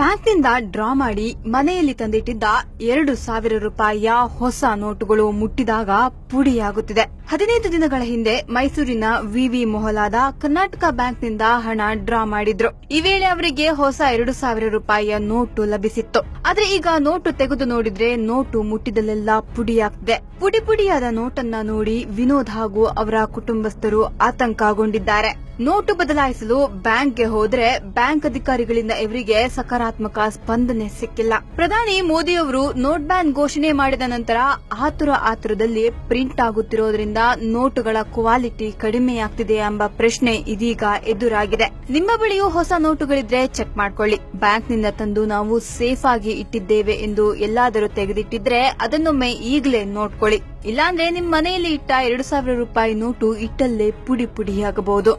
ಬ್ಯಾಂಕ್ನಿಂದ ಡ್ರಾ ಮಾಡಿ ಮನೆಯಲ್ಲಿ ತಂದಿಟ್ಟಿದ್ದ 2,000 ರೂಪಾಯಿಯ ಹೊಸ ನೋಟುಗಳು ಮುಟ್ಟಿದಾಗ ಪುಡಿಯಾಗುತ್ತಿದೆ. 15 ದಿನಗಳ ಹಿಂದೆ ಮೈಸೂರಿನ ವಿವಿ ಮೊಹಲಾದ ಕರ್ನಾಟಕ ಬ್ಯಾಂಕ್ನಿಂದ ಹಣ ಡ್ರಾ ಮಾಡಿದ್ರು. ಈ ವೇಳೆ ಅವರಿಗೆ ಹೊಸ 2,000 ರೂಪಾಯಿಯ ನೋಟು ಲಭಿಸಿತ್ತು. ಆದ್ರೆ ಈಗ ನೋಟು ತೆಗೆದು ನೋಡಿದ್ರೆ ನೋಟು ಮುಟ್ಟಿದಲ್ಲೆಲ್ಲ ಪುಡಿಯಾಗ್ತಿದೆ. ಪುಡಿಯಾದ ನೋಟನ್ನ ನೋಡಿ ವಿನೋದ್ ಹಾಗೂ ಅವರ ಕುಟುಂಬಸ್ಥರು ಆತಂಕಗೊಂಡಿದ್ದಾರೆ. ನೋಟು ಬದಲಾಯಿಸಲು ಬ್ಯಾಂಕ್ಗೆ ಹೋದ್ರೆ ಬ್ಯಾಂಕ್ ಅಧಿಕಾರಿಗಳಿಂದ ಇವರಿಗೆ ಸಕಾರಾತ್ಮಕ ಸ್ಪಂದನೆ ಸಿಕ್ಕಿಲ್ಲ. ಪ್ರಧಾನಿ ಮೋದಿ ಅವರು ನೋಟ್ ಬ್ಯಾನ್ ಘೋಷಣೆ ಮಾಡಿದ ನಂತರ ಆತುರದಲ್ಲಿ ಪ್ರಿಂಟ್ ಆಗುತ್ತಿರೋದ್ರಿಂದ ನೋಟುಗಳ ಕ್ವಾಲಿಟಿ ಕಡಿಮೆಯಾಗ್ತಿದೆ ಎಂಬ ಪ್ರಶ್ನೆ ಇದೀಗ ಎದುರಾಗಿದೆ. ನಿಮ್ಮ ಬಳಿಯೂ ಹೊಸ ನೋಟುಗಳಿದ್ರೆ ಚೆಕ್ ಮಾಡ್ಕೊಳ್ಳಿ. ಬ್ಯಾಂಕ್ನಿಂದ ತಂದು ನಾವು ಸೇಫ್ ಆಗಿ ಇಟ್ಟಿದ್ದೇವೆ ಎಂದು ಎಲ್ಲಾದರೂ ತೆಗೆದಿಟ್ಟಿದ್ರೆ ಅದನ್ನೊಮ್ಮೆ ಈಗಲೇ ನೋಡ್ಕೊಳ್ಳಿ. ಇಲ್ಲಾಂದ್ರೆ ನಿಮ್ಮ ಮನೆಯಲ್ಲಿ ಇಟ್ಟ 2,000 ರೂಪಾಯಿ ನೋಟು ಇಟ್ಟಲ್ಲೇ ಪುಡಿಯಾಗಬಹುದು.